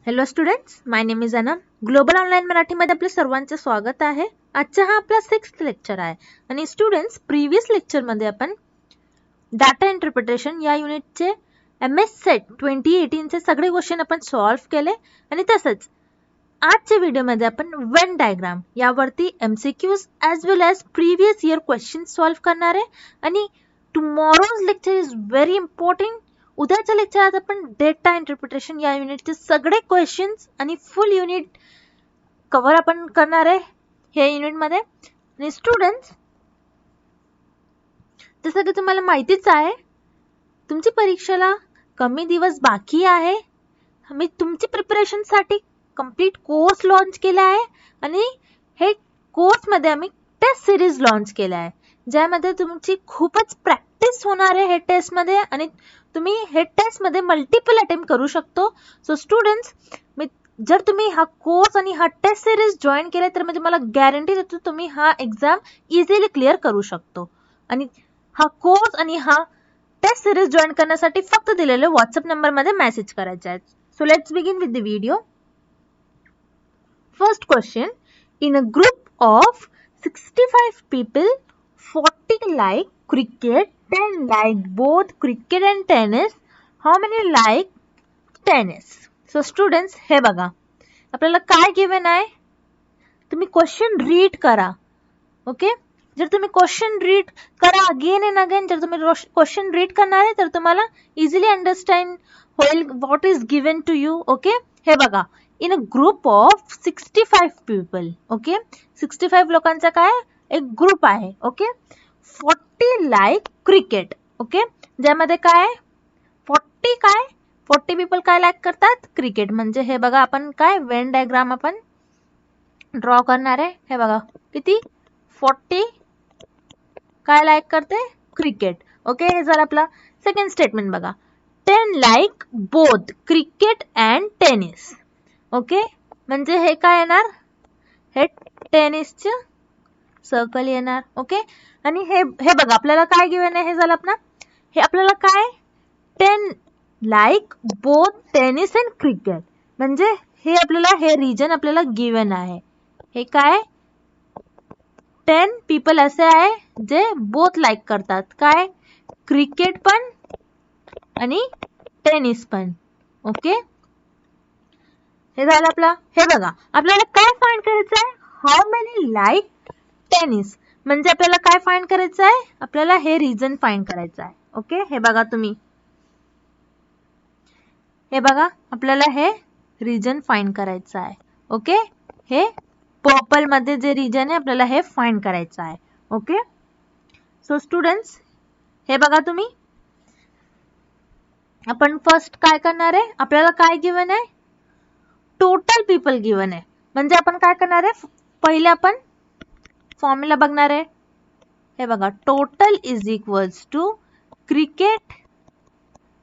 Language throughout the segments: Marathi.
Hello students, my name is Anam. Global online मराठीमध्ये आपले सर्वांचे स्वागत आहे. आजचा हा आपला 6th लेक्चर आहे. आणि स्टुडंट्स, प्रिव्हियस लेक्चरमध्ये आपण डाटा इंटरप्रिटेशन या युनिटचे MS सेट 2018 चे सगळे क्वेश्चन आपण सॉल्व्ह केले. आणि तसंच आजच्या व्हिडिओमध्ये आपण वेन डायग्राम यावरती MCQs as well as previous year question solve करणार आहे. आणि tomorrow's lecture is very important. उद्याच्या लेक्चरात आपण डेटा इंटरप्रिटेशन या युनिटचे सगळे क्वेश्चन्स आणि फुल युनिट कव्हर आपण करणार आहे हे युनिटमध्ये. आणि स्टुडंट्स, जसं की तुम्हाला माहितीच आहे, तुमची परीक्षेला कमी दिवस बाकी आहे. मी तुमची प्रिपरेशनसाठी कंप्लीट कोर्स लॉन्च केला आहे. आणि हे कोर्समध्ये आम्ही टेस्ट सिरीज लॉन्च केला आहे, ज्यामध्ये तुमची खूपच प्रॅक्टिस होणार आहे हे टेस्टमध्ये. आणि तुम्ही हे टेस्टमध्ये मल्टिपल अटेम्प्ट करू शकतो. सो स्टुडंट्स, जर तुम्ही हा कोर्स आणि हा टेस्ट सिरीज जॉईन केले तर मी तुम्हाला गॅरंटी देतो तुम्ही हा एक्झाम इझिली क्लिअर करू शकतो. आणि हा कोर्स आणि हा टेस्ट सिरीज जॉईन करण्यासाठी फक्त दिलेले व्हॉट्सअप नंबरमध्ये मेसेज करायचे आहेत. So let's begin with the video. First question. In a group of 65 people, 40 like cricket, 10 like both cricket and tennis. How many like tennis? So students, हे बघा, आपल्याला काय गिवन आहे, तुम्ही क्वेश्चन रीड करा. ओके, जर तुम्ही क्वेश्चन रीड करा अगेन अँड अगेन, जर तुम्ही क्वेश्चन रीड करणार आहे तर तुम्हाला इझिली अंडरस्टँड होईल what is given to you. Okay, हे बघा, in a group of 65 people. Okay, 65 लोकांचा काय एक ग्रुप आहे. Okay, 40 like cricket. ओके, ज्यामध्ये काय 40 पीपल काय लाईक करतात, क्रिकेट. म्हणजे हे बघा, आपण काय वेन डायग्राम आपण ड्रॉ करणार आहे. हे बघा, किती 40 काय लाईक करते, क्रिकेट. ओके, हे झालं आपला सेकंड स्टेटमेंट. बघा, 10 like both cricket and tennis. Okay, म्हणजे हे काय येणार, हे टेनिसचे सर्कल येणार. ओके, आणि हे बघा, आपल्याला काय गिवन आहे, हे झालं आपला, हे आपल्याला काय 10 like both tennis and cricket, म्हणजे हे आपल्याला हे रिजन आपल्याला गिवन आहे. हे काय 10 पीपल असे आहे जे बोथ लाईक करतात, काय क्रिकेट पण आणि टेनिस पण. ओके, हे झालं आपला. हे बघा, आपल्याला काय फाइंड करायचं आहे, हाऊ मेनी लाईक टेनिस, म्हणजे आपल्याला काय फाइंड करायचं आहे, आपल्याला हे रिजन फाइंड करायचं आहे. ओके, हे बघा तुम्ही, हे बघा, आपल्याला हे रिजन फाइंड करायचं आहे. ओके, हे पर्पल मध्ये जे रिजन आहे आपल्याला हे फाइंड करायचं आहे. ओके, सो स्टुडंट्स, हे बघा तुम्ही, आपण फर्स्ट काय करणार आहे, आपल्याला काय गिवन आहे, टोटल पीपल गिवन आहे. म्हणजे आपण काय करणार आहे, पहिले आपण फॉर्म्युला बघणार आहे. हे बघा, total is equals to cricket.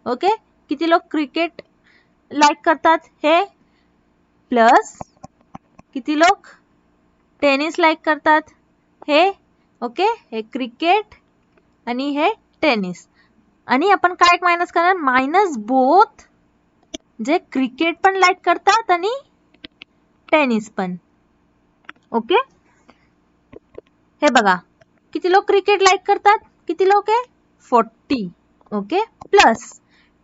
Okay, किती लोक क्रिकेट लाईक करतात हे, प्लस किती लोक टेनिस लाईक करतात हे. ओके, हे क्रिकेट आणि हे टेनिस. आणि आपण काय मायनस करणार, मायनस बोथ, जे क्रिकेट पण लाईक करतात आणि टेनिस पण. ओके, हे बघा, किती लोक क्रिकेट लाईक करतात, किती लोक आहे 40. ओके, प्लस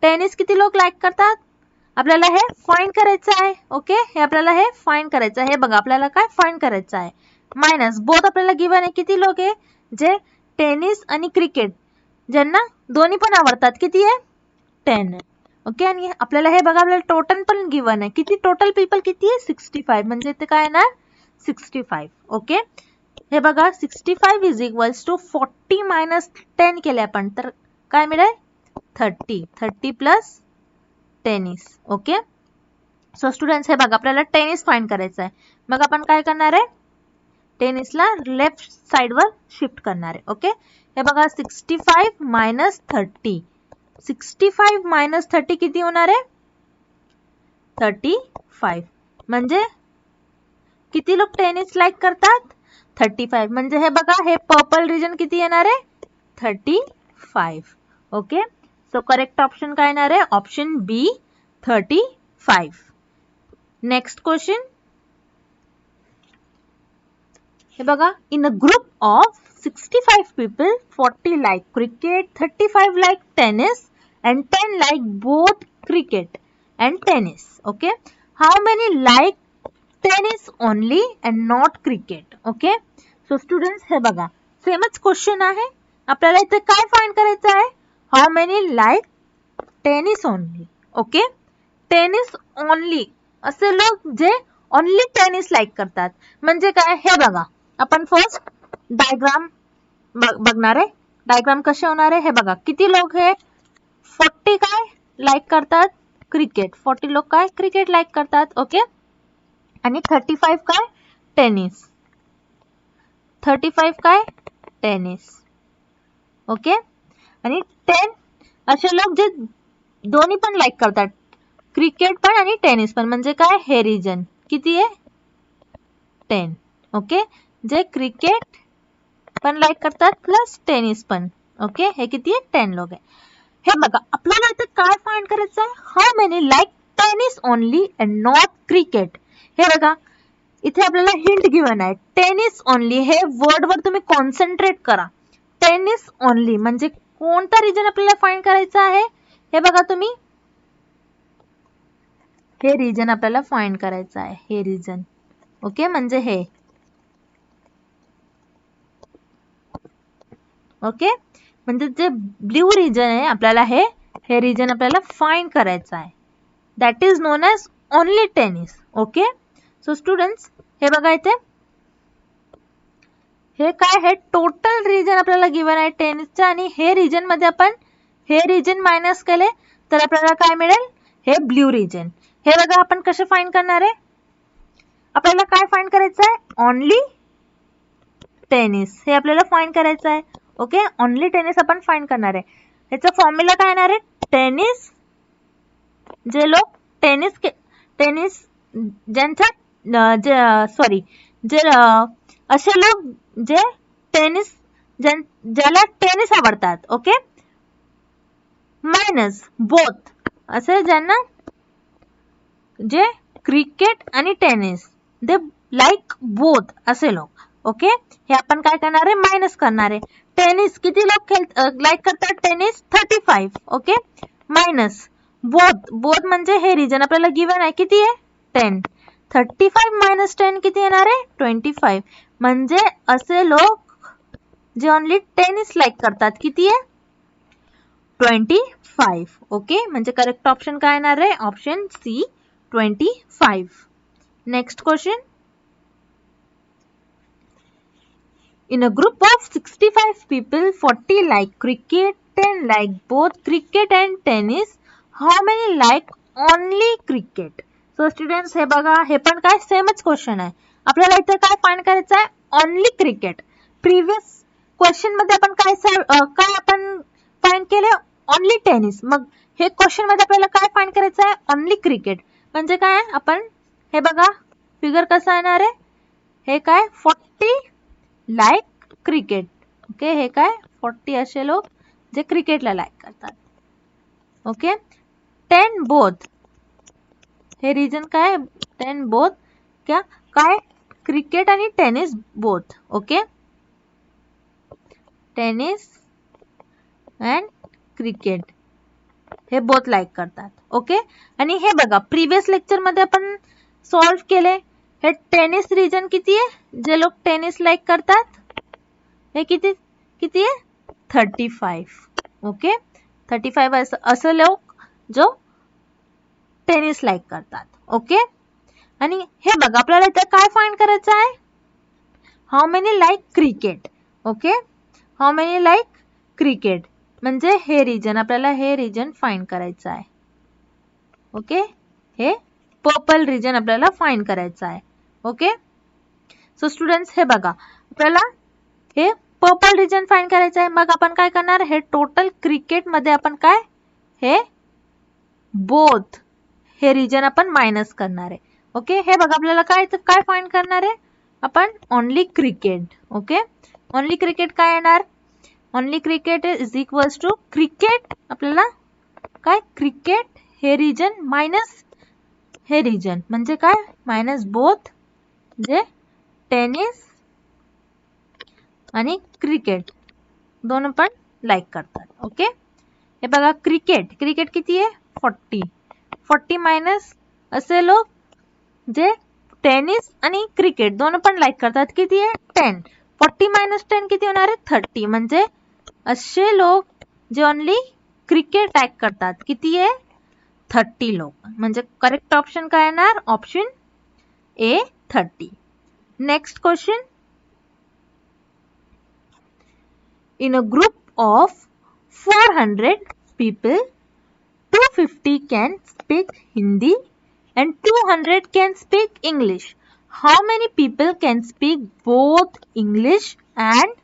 टेनिस किती लोक लाईक करतात, आपल्याला हे फाइंड करायचं आहे. ओके, हे आपल्याला हे फाइंड करायचं आहे. हे बघा, आपल्याला काय फाइंड करायचं आहे, मायनस बोथ आपल्याला गिवन आहे, किती लोक आहे जे टेनिस आणि क्रिकेट ज्यांना दोन्ही पण आवडतात, किती आहे 10. ओके, आणि आपल्याला हे बघा, आपल्याला टोटल पण गिवन आहे, किती टोटल पीपल किती आहे 65, म्हणजे ते काय येणार 65. ओके, हे बघा, 65 इज इक्वल्स टू 40 मायनस 10 केले आपण तर काय मिळेल 30. 30 plus tennis. Okay, so students, हे बघा, आपल्याला टेनिस फाइंड करायचं आहे. मग आपण काय करणार आहे, टेनिसला लेफ्ट साइडवर शिफ्ट करणार आहे. ओके, हे बघा, 65 मायनस 30. 65 मायनस 30 किती होणार आहे 35. म्हणजे किती लोक टेनिस लाईक करतात 35. म्हणजे हे बघा, हे पर्पल रिजन किती येणार आहे 35. ओके, सो करेक्ट ऑप्शन काय येणार आहे, ऑप्शन बी 35. नेक्स्ट क्वेश्चन हे बघा, in a group of 65 people, 40 like cricket, 35 like tennis and 10 like both cricket and tennis. Okay, how many like tennis only and not cricket? Okay, so students हे बघा, सेमच क्वेश्चन आहे. आपल्याला इथे काय फाइंड करायचं आहे? How many like tennis only. Okay, tennis only असे लोक जे ओनली टेनिस लाईक करतात. म्हणजे काय, हे बघा, आपण फर्स्ट डायग्राम बघणार आहे. डायग्राम कसे होणार आहे हे बघा. किती लोक हे 40 काय लाईक करतात क्रिकेट, 40 लोक काय क्रिकेट लाईक करतात. ओके, आणि 35 काय टेनिस, 35 काय टेनिस. ओके, आणि 10 असे लोक जे दोन्ही पण लाईक करतात, क्रिकेट पण आणि टेनिस पण. म्हणजे काय, हे रिजन किती आहे 10. ओके, जे क्रिकेट पण लाईक करतात प्लस टेनिस पण. ओके, हे किती आहे 10 लोक आहे. हे बघा, आपल्याला इथे काय फाइंड करायचं आहे? How many like tennis only and not cricket. हे बघा, इथे आपल्याला हिंट गिवन आहे, टेनिस ओनली. हे वर्ड वर तुम्ही कॉन्सन्ट्रेट करा. टेनिस ओनली म्हणजे कोणता रिजन आपल्याला फाइंड करायचा आहे? हे बघा तुम्ही, हे रिजन आपल्याला फाइंड करायचं आहे, हे रिजन. ओके, म्हणजे हे. ओके, म्हणजे जे ब्ल्यू रिजन आहे आपल्याला हे रिजन आपल्याला फाइंड करायचं आहे. That is known as only tennis. Okay, so students हे बघा, इथे हे काय, हे टोटल रिजन आपल्याला गिवन आहे टेनिसचं. आणि हे रिजन मध्ये आपण हे रिजन मायनस केले तर आपल्याला काय मिळेल? हे ब्ल्यू रिजन. हे बघा, आपण कसे फाइंड करणार आहे? आपल्याला काय फाइंड करायचं आहे? Only tennis. हे आपल्याला फाइंड करायचं आहे. ओके, ओनली टेनिस आपण फाइंड करणार आहे. ह्याचा फॉर्म्युला काय येणार आहे? टेनिस, जे लोक टेनिस ज्यांच्या सॉरी जे असे लोक जे टेनिस ज्याला टेनिस आवडतात. ओके, मायनस बोथ असे ज्यांना जे क्रिकेट आणि टेनिस दे लाईक बोथ असे लोक. ओके, हे आपण काय करणार आहे? मायनस करणार आहे. टेनिस किती लोक लाईक करतात? टेनिस 35. ओके, मायनस बोथ म्हणजे हे रिजन आपल्याला गिवन आहे, किती आहे 10. 35 मायनस 10 किती येणार आहे? 25. म्हणजे असे लोक जे ओनली टेनिस लाईक करतात, किती आहे 25. ओके, म्हणजे करेक्ट ऑप्शन काय येणार आहे? Option C 25. Next question, in a group of 65 people, 40 like cricket, 10 like both cricket and tennis, how many like only cricket? So students हे बघा, हे पण काय सेमच क्वेश्चन आहे. आपल्याला इथे काय फाइंड करायचं आहे? Only cricket. प्रिव्हियस क्वेश्चन मध्ये आपण काय आपण फाइंड केले? Only tennis. मग हे क्वेश्चन मध्ये आपल्याला काय फाइंड करायचं आहे? Only cricket. म्हणजे काय, आपण हे बघा फिगर कसा येणार आहे? हे काय 40 लाईक क्रिकेट. ओके, हे काय 40 असे लोक जे क्रिकेटला लाईक करतात. ओके, 10 बोथ, हे रिजन काय 10 बोथ काय क्रिकेट आणि tennis both. Okay, tennis and cricket हे बोथ लाईक करतात. ओके, आणि हे बघा प्रिव्हियस लेक्चर मध्ये आपण सॉल्व केले. हे टेनिस रिजन किती आहे? जे लोक टेनिस लाईक करतात हे किती आहे 35. ओके, 35 असं लोक जो टेनिस लाईक करतात. ओके, आणि हे बघा आपल्याला इथे काय फाइंड करायचं आहे? How many like cricket. Okay, how many like cricket म्हणजे हे रिजन, आपल्याला हे रिजन फाइंड करायचं आहे. ओके, हे पर्पल रिजन आपल्याला फाइंड करायचं आहे. ओके, सो स्टुडंट्स हे बघा, आपल्याला हे पर्पल रिजन फाइंड करायचं आहे. मग आपण काय करणार? हे टोटल क्रिकेट मध्ये आपण काय हे बोथ हे रिजन आपण मायनस करणार आहे. ओके, हे बघा आपल्याला काय फाइंड करणार आहे? आपण only cricket. Okay, only cricket काय येणार? Only cricket is equals to cricket, आपल्याला काय क्रिकेट हे रिजन मायनस हे रिजन म्हणजे काय मायनस बोथ जे टेनिस आणि क्रिकेट दोन पण लाईक करतात. ओके, हे बघा क्रिकेट क्रिकेट किती आहे 40 मायनस असे लोक जे टेनिस आणि क्रिकेट दोन पण लाईक करतात किती आहे 10. 40 मायनस 10 किती होणार आहे 30. म्हणजे असे लोक जे ओनली क्रिकेट लाईक करतात किती आहे 30 लोक. म्हणजे करेक्ट ऑप्शन काय येणार option A 30. Next question. In a group of 400 people, 250 can speak Hindi and 200 can speak English. How many people can speak both English and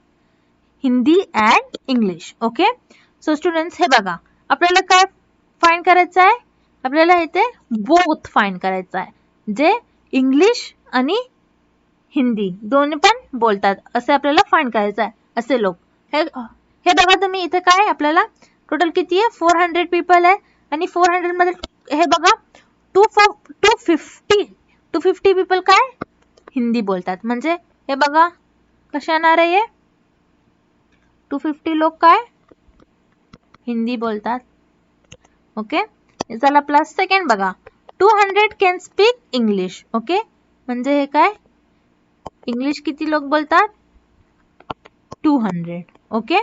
Hindi and English? Okay. So students हे बघा आपल्याला काय फाइंड करायचं आहे आपल्याला इथे बोथ फाइंड करायचं आहे जे इंग्लिश आणि हिंदी दोन्ही पण बोलतात असे आपल्याला फाइंड करायचं आहे. असे लोक हे बघा तुम्ही इथे काय आपल्याला टोटल किती आहे 400 पीपल आहे आणि 400 मध्ये हे बघा 250 पीपल काय हिंदी बोलतात. म्हणजे हे बघा कसे येणार आहे 250 लोक काय हिंदी बोलतात. ओके, चला प्लस सेकंड बघा 200 कॅन स्पीक इंग्लिश. ओके, म्हणजे हे काय इंग्लिश किती लोक बोलतात 200. ओके,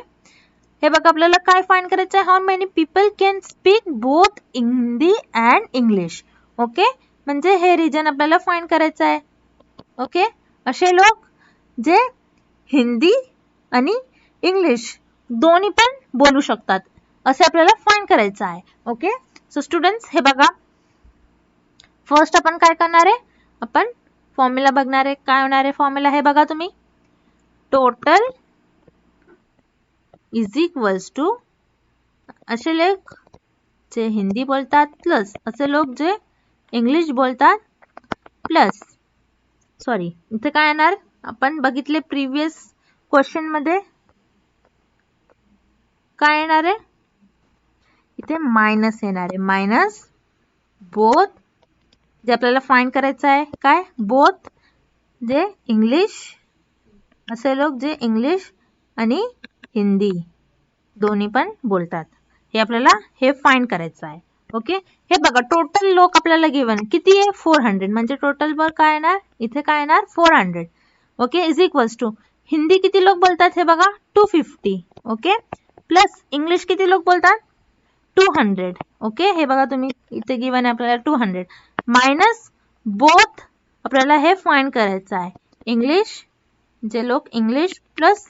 हे बघा आपल्याला काय फाइंड करायचं आहे how many people can speak both Hindi and English. Okay, म्हणजे हे रिजन आपल्याला फाइंड करायचं आहे. ओके, असे लोक जे हिंदी आणि इंग्लिश दोन्ही पण बोलू शकतात असे आपल्याला फाइंड करायचं आहे. ओके, सो स्टुडंट्स हे बघा फर्स्ट आपण काय करणार आहे आपण फॉर्म्युला बघणार आहे. काय होणार आहे फॉर्म्युला हे बघा तुम्ही टोटल इज इक्वल्स टू असे लोक जे हिंदी बोलतात प्लस असे लोक जे इंग्लिश बोलतात प्लस सॉरी इथे काय येणार आपण बघितले प्रिव्हियस क्वेश्चन मध्ये काय येणार आहे इथे मायनस येणार आहे मायनस बोथ जे आपल्याला फाइंड करायचं आहे काय बोथ जे इंग्लिश असे लोक जे इंग्लिश आणि हिंदी दोन्ही पण बोलतात हे आपल्याला हे फाइंड करायचं आहे. ओके, हे बघा टोटल लोक आपल्याला गिवन किती आहे 400 म्हणजे टोटल वर काय येणार इथे काय येणार 400. Okay, is equals to Hindi किती लोक बोलतात हे बघा 250. ओके, प्लस इंग्लिश किती लोक बोलतात 200. ओके, हे बघा तुम्ही इथे गिवन आहे आपल्याला 200 मायनस बोथ आपल्याला हे फाइंड करायचं आहे इंग्लिश जे लोक इंग्लिश प्लस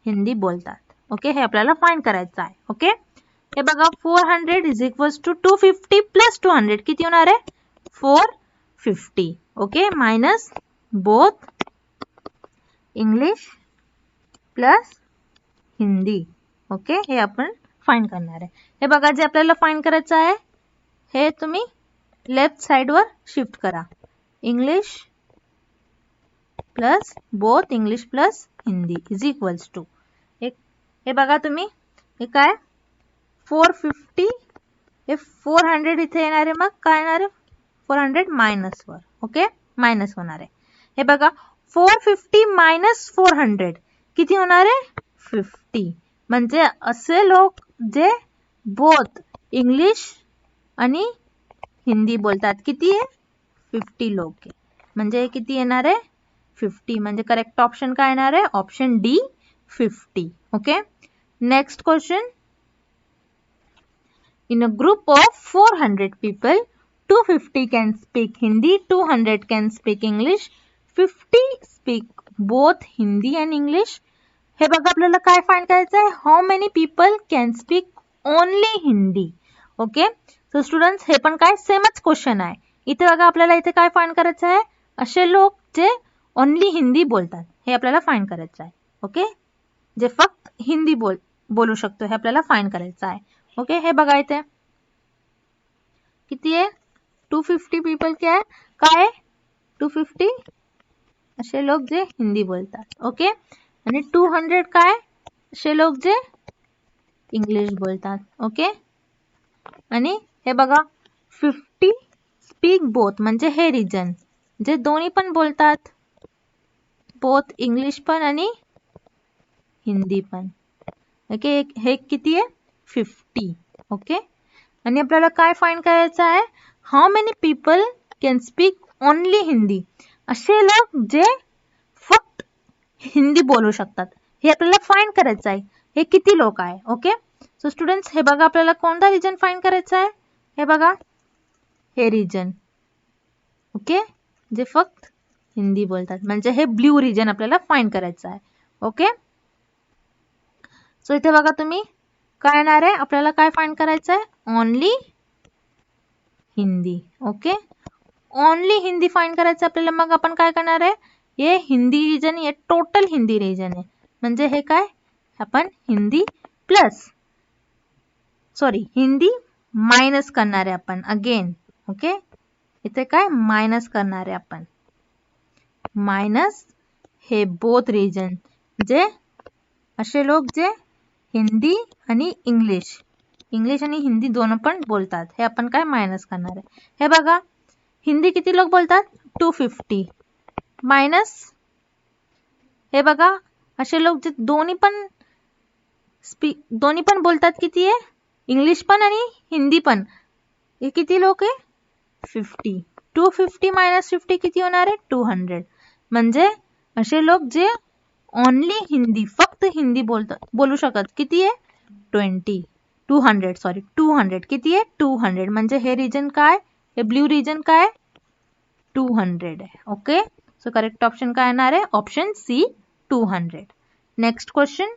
हिंदी बोलतात. ओके, हे आपल्याला फाइंड करायचं आहे. ओके, हे बघा 400 इज इक्वल्स टू 250 प्लस 200 किती होणार आहे 450. Okay, minus both English plus Hindi. Okay, हे आपण फाइंड करणार आहे. हे बघा जे आपल्याला फाइंड करायचं आहे हे तुम्ही लेफ्ट साइड वर शिफ्ट करा English plus both English plus Hindi is equals to हे बघा तुम्ही हे काय 450 हे 400 इथे येणार आहे मग काय येणार आहे 400 मायनस वर. ओके, मायनस होणार आहे. हे बघा 450 मायनस 400 किती होणार आहे 50. म्हणजे असे लोक जे बोथ इंग्लिश आणि हिंदी बोलतात किती आहे 50 लोक आहे. म्हणजे किती येणार आहे 50. म्हणजे करेक्ट ऑप्शन काय येणार आहे option D 50. Okay, next question. In a group of 400 people, 250 can speak Hindi, 200 can speak English, 50 speak both Hindi and English. हे बघा आपल्याला काय फाइंड करायचं आहे how many people can speak only Hindi. Okay, so students हे पण काय सेमच क्वेश्चन आहे. इथे बघा आपल्याला इथे काय फाइंड करायचं आहे असे लोक जे ओनली हिंदी बोलतात हे आपल्याला फाइंड करायचं आहे. ओके, जे फक्त हिंदी बोलू शकतो हे आपल्याला फाइंड करायचं आहे. ओके, हे बघा इथे किती आहे 250 पीपल काय आहे 250 असे लोक जे हिंदी बोलतात. ओके, आणि 200 काय असे लोक जे इंग्लिश बोलतात. ओके, आणि हे बघा 50 स्पीक बोथ म्हणजे हे रिजन जे दोन्ही पण बोलतात, बोथ इंग्लिश पण आणि हिंदी पण. ओके, हे किती आहे 50. ओके, आणि आपल्याला काय फाइंड करायचं आहे, how many people can speak only Hindi. असे लोक जे फक्त हिंदी बोलू शकतात हे आपल्याला फाइंड करायचं आहे. हे किती लोक आहे. ओके, सो स्टुडंट्स हे बघा आपल्याला कोणता रिजन फाइंड करायचा आहे. हे बघा हे रिजन. ओके, जे फक्त हिंदी बोलतात म्हणजे हे ब्ल्यू रिजन आपल्याला फाइंड करायचं आहे. ओके, सो इथे बघा तुम्ही काय येणार आहे, आपल्याला काय फाइंड करायचं आहे, only Hindi. Okay, only Hindi find करायचं आपल्याला. मग आपण काय करणार आहे, हे हिंदी रिजन, हे टोटल हिंदी रिजन आहे म्हणजे हे काय, आपण हिंदी प्लस हिंदी मायनस करणार आहे आपण अगेन. ओके, इथे काय मायनस करणार आहे आपण, मायनस हे बोथ रिजन जे असे लोक जे हिंदी आणि इंग्लिश आणि हिंदी दोन पण बोलतात हे आपण काय मायनस करणार आहे. हे बघा हिंदी किती लोक बोलतात 250 मायनस हे बघा असे लोक जे दोन्ही पण बोलतात किती आहे, इंग्लिश पण आणि हिंदी पण, हे किती लोक आहे 50. 250 मायनस 50 किती होणार आहे 200. म्हणजे असे लोक जे ओनली हिंदी फक्त हिंदी बोलू शकत किती आहे 200 किती आहे 200. म्हणजे हे रिजन काय, हे ब्ल्यू रिजन काय 200 आहे. ओके, सो करेक्ट ऑप्शन काय येणार आहे, option C 200. Next question,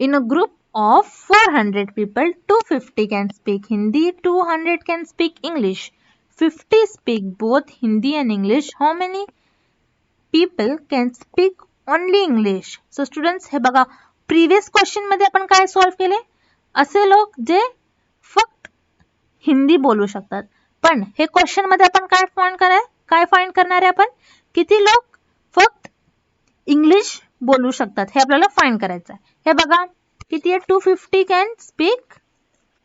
in a group of 400 people 250 can speak Hindi, 200 can speak English, 50 speak both Hindi and English, how many people can speak only English. So students हे बघा प्रीवियस क्वेश्चन मध्ये आपण काय सॉल्व केले, असे लोक जे फक्त हिंदी बोलू शकतात, पण हे क्वेश्चन मध्ये आपण काय फाइंड करणार आहे, आपण किती लोक फक्त इंग्लिश बोलू शकतात हे आपल्याला फाइंड करायचं आहे. हे बघा किती आहे 250 कॅन स्पीक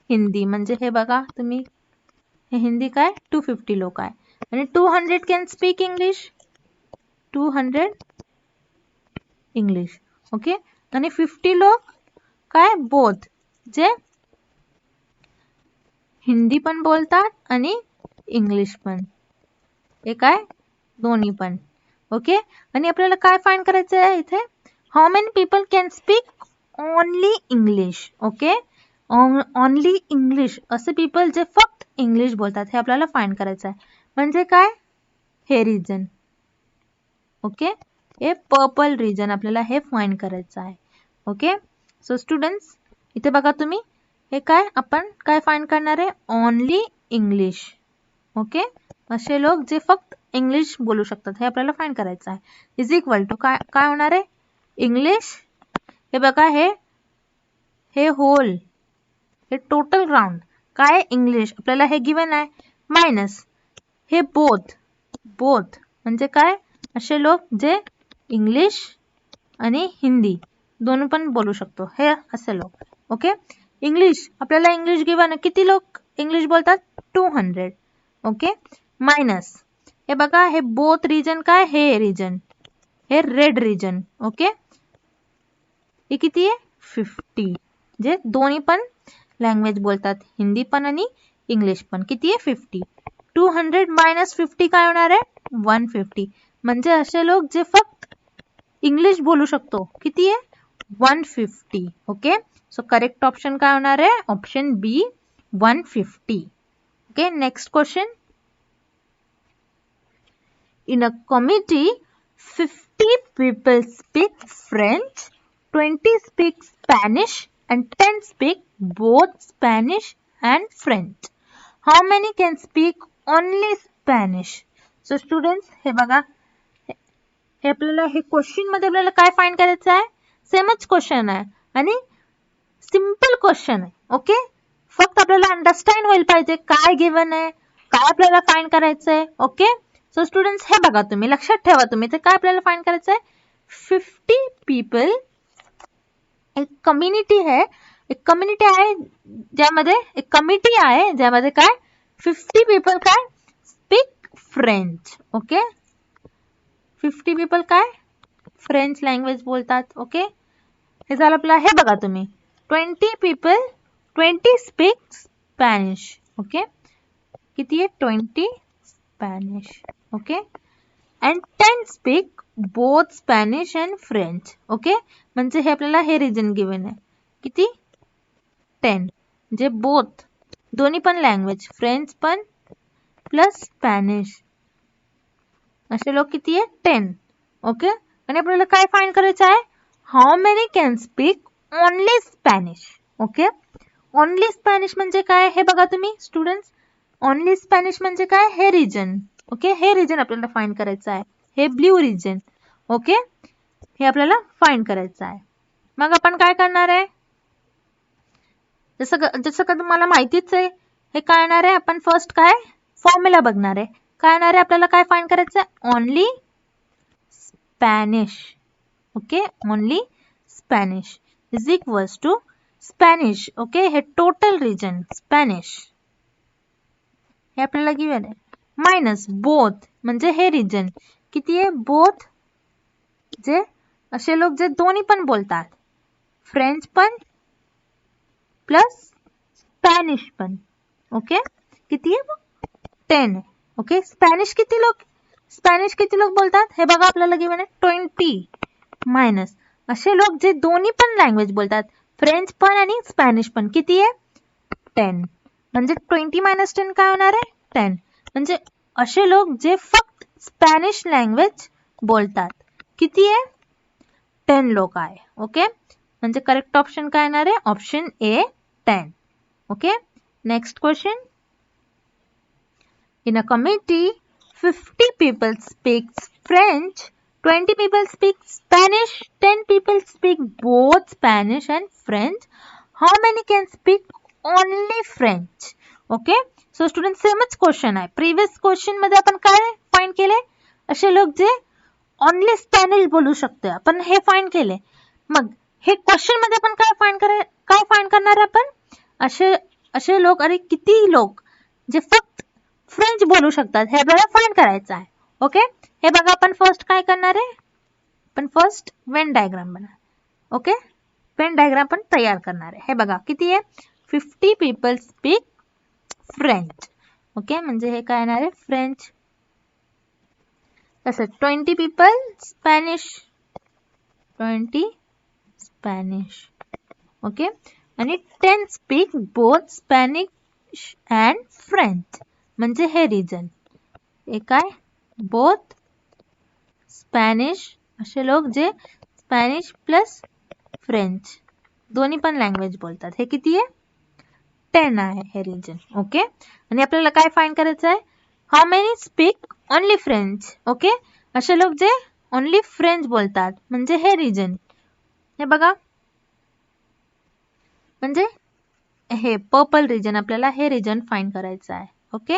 हिंदी म्हणजे हे बघा तुम्ही हे हिंदी काय 250 लोक आहे, आणि 200 can speak English 200 English. Okay, आणि 50 लोक काय बोथ जे हिंदी पण बोलतात आणि इंग्लिश पण, हे काय दोन्ही पण. ओके, आणि आपल्याला काय फाइंड करायचं आहे इथे, how many people can speak only English. Okay, only English असे पीपल जे फक्त इंग्लिश बोलतात हे आपल्याला फाइंड करायचं आहे म्हणजे काय हे रिजन. ओके, हे पर्पल रिजन आपल्याला हे फाइंड करायचं आहे. ओके, सो स्टुडंट्स इथे बघा तुम्ही हे काय आपण काय फाइंड करणार आहे, ओनली इंग्लिश. ओके, असे लोक जे फक्त इंग्लिश बोलू शकतात हे आपल्याला फाइंड करायचं आहे, इज इक्वल टू काय होणार आहे इंग्लिश, हे बघा हे होल हे टोटल ग्राउंड काय इंग्लिश आपल्याला हे गिवन आहे, मायनस हे बोथ म्हणजे काय असे लोक जे इंग्लिश आणि हिंदी दोन्ही पण बोलू शकतो हे असे लोक. ओके, इंग्लिश आपल्याला इंग्लिश गिवन किती लोक इंग्लिश बोलतात 200. ओके, मायनस हे बघा हे बोथ रिजन काय हे रिजन हे रेड रिजन. ओके, हे किती आहे 50 जे दोन्ही पण लँग्वेज बोलतात हिंदी पण आणि इंग्लिश पण, किती आहे 50. 200 मायनस 50 काय होणार आहे 150. म्हणजे असे लोक जे फक्त इंग्लिश बोलू शकतो किती आहे 150. ओके, सो करेक्ट ऑप्शन काय होणार आहे option B 150. Okay, next question, in a committee 50 people speak French, 20 speak Spanish and 10 speak both Spanish and French, how many can speak only Spanish. So students हे बघा हे आपल्याला हे क्वेश्चन मध्ये आपल्याला काय फाइंड करायचं आहे, सेमच क्वेश्चन आहे आणि सिंपल क्वेश्चन आहे. ओके, फक्त आपल्याला अंडरस्टँड होईल पाहिजे काय गिवन आहे काय आपल्याला फाइंड करायचं आहे. ओके, सो स्टुडंट्स हे बघा तुम्ही लक्षात ठेवा तुम्ही ते काय आपल्याला फाइंड करायचं आहे 50 पीपल, एक कम्युनिटी आहे, एक कम्युनिटी आहे ज्यामध्ये एक कमिटी आहे ज्यामध्ये काय 50 पीपल काय स्पीक फ्रेंच. ओके, 50 पीपल काय फ्रेंच लँग्वेज बोलतात. ओके, हे झालं आपलं. हे बघा तुम्ही 20 स्पीक स्पॅनिश. ओके, किती आहे 20 Spanish. Okay, and 10 speak both Spanish and French. Okay, म्हणजे हे आपल्याला हे रिजन गिवन आहे. किती 10, जे बोथ दोन्ही पण लँग्वेज फ्रेंच पण प्लस स्पॅनिश असे लोक किती आहे 10. ओके, आणि आपल्याला काय फाइंड करायचं आहे how many can speak only Spanish. Okay, only Spanish म्हणजे काय हे बघा तुम्ही स्टुडंट्स. ओनली स्पॅनिश म्हणजे काय हे रिजन. ओके, हे रिजन आपल्याला फाइंड करायचं आहे. हे ब्ल्यू रिजन. ओके, हे आपल्याला फाइंड करायचं आहे. मग आपण काय करणार आहे जसं का तुम्हाला माहितीच आहे हे काय येणार आहे. आपण फर्स्ट काय फॉर्म्युला बघणार आहे. काय येणार आहे आपल्याला काय फाइंड करायचं आहे only Spanish. Okay, only Spanish is equals to Spanish. Okay, हे टोटल रिजन स्पॅनिश हे आपल्याला गिवन आहे मायनस बोथ म्हणजे हे रिजन किती आहे बोथ जे असे लोक जे दोन्ही पण बोलतात फ्रेंच पण प्लस स्पॅनिश पण. ओके, किती आहे 10. ओके, स्पॅनिश किती लोक बोलतात हे बघा आपल्याला गिवन आहे 20 मायनस असे लोक जे दोन्ही पण लँग्वेज बोलतात फ्रेंच पण आणि स्पॅनिश पण किती आहे 10. म्हणजे 20 मायनस 10 काय होणार आहे 10. म्हणजे असे लोक जे फक्त स्पॅनिश लँग्वेज बोलतात किती आहे 10 लोक आहे. ओके, म्हणजे करेक्ट ऑप्शन काय येणार आहे option A 10. Okay, next question. In a committee, 50 people speak French, 20 people speak Spanish, 10 people speak both Spanish and French. How many can speak only French? Okay, so students सेमच क्वेश्चन आहे. प्रिव्हियस क्वेश्चन मध्ये आपण काय फाइंड केले असे लोक जे ओनली स्पॅनिश बोलू शकते आपण हे फाइंड केले. मग हे क्वेश्चन मध्ये आपण काय फाइंड करणार आपण असे लोक अरे किती लोक जे फक्त फ्रेंच बोलू शकतात हे आपल्याला फाइंड करायचं आहे. ओके, हे बघा आपण फर्स्ट काय करणार आहे आपण फर्स्ट वेन डायग्राम बनवणार. ओके, वेन डायग्राम पण तयार करणार आहे. हे बघा किती आहे 50 पीपल स्पीक फ्रेंच. ओके, म्हणजे हे काय येणार आहे फ्रेंच. तसंच 20 पीपल स्पॅनिश 20 स्पॅनिश. ओके, आणि 10 speak both Spanish and French म्हणजे हे रिजन हे काय बोथ स्पॅनिश असे लोक जे स्पॅनिश प्लस फ्रेंच दोन्ही पण लँग्वेज बोलतात हे किती आहे 10 आहे हे रिजन. ओके, आणि आपल्याला काय फाइंड करायचं आहे how many speak only French. Okay, असे लोक जे ओनली फ्रेंच बोलतात म्हणजे हे रिजन हे बघा म्हणजे हे पर्पल रिजन आपल्याला हे रिजन फाइंड करायचं आहे. ओके,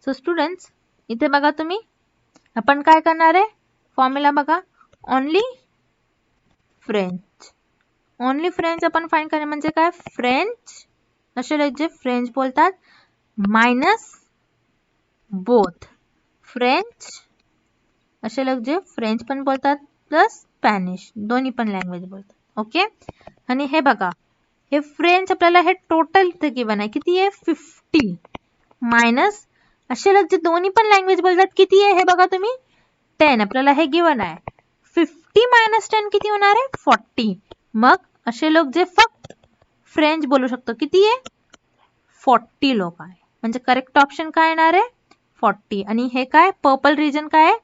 सो स्टुडंट्स इथे बघा तुम्ही आपण काय करणार आहे फॉर्म्युला बघा ओनली फ्रेंच. ओनली फ्रेंच आपण फाइंड करणार म्हणजे काय फ्रेंच असे लोक जे फ्रेंच बोलतात मायनस बोथ फ्रेंच असे लोक जे फ्रेंच पण बोलतात प्लस स्पॅनिश दोन्ही पण लँग्वेज बोलतात. ओके, आणि हे बघा हे फ्रेंच आपल्याला हे टोटल इथे गिवन आहे किती आहे 50 मायनस असे लोक जे दोन्ही पण लँग्वेज बोलतात किती आहे हे बघा तुम्ही 10 आपल्याला हे गिवन आहे 50 मायनस 10 किती होणार आहे 40. मग असे लोक जे फक्त फ्रेंच बोलू शकतो किती आहे 40 लोक आहे. म्हणजे करेक्ट ऑप्शन काय येणार आहे 40 आणि हे काय पर्पल रिजन काय आहे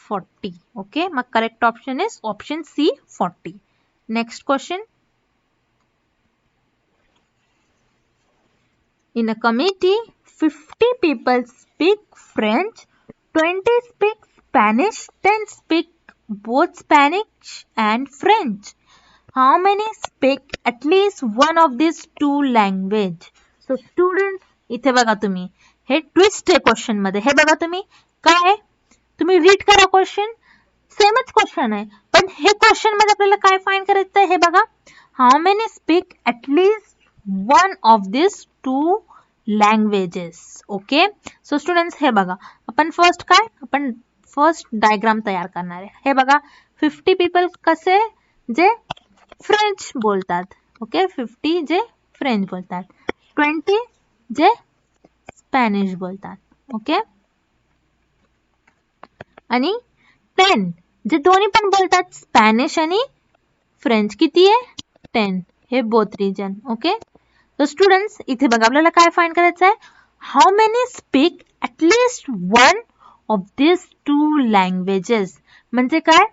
40. ओके, मग correct option is option C 40. Next question. In a committee, 50 people speak French, 20 speak Spanish, 10 speak both Spanish and French. How many speak at least one of these two language? So students, इथे बघा तुम्ही हे ट्विस्ट आहे क्वेश्चन मध्ये. हे बघा तुम्ही काय तुम्ही रीड करा क्वेश्चन सेमच क्वेश्चन आहे पण हे क्वेश्चन मध्ये आपल्याला काय फाइंड करायचं आहे हे बघा how many speak at least one of this two languages. Okay, so students हे बघा, आपण फर्स्ट डायग्राम तयार करणार आहे. हे बघा 50 पीपल कसे, जे फ्रेंच बोलतात. ओके, 50 जे फ्रेंच बोलतात, 20 जे स्पॅनिश बोलतात. ओके, आणि 10 जे दोन्ही पण बोलतात, स्पॅनिश आणि फ्रेंच. किती आहे? 10. हे बोथ रिजन. ओके, तर स्टुडंट्स इथे बघा आपल्याला काय फाइंड करायचं आहे. How many speak at least one of this two languages. म्हणजे काय,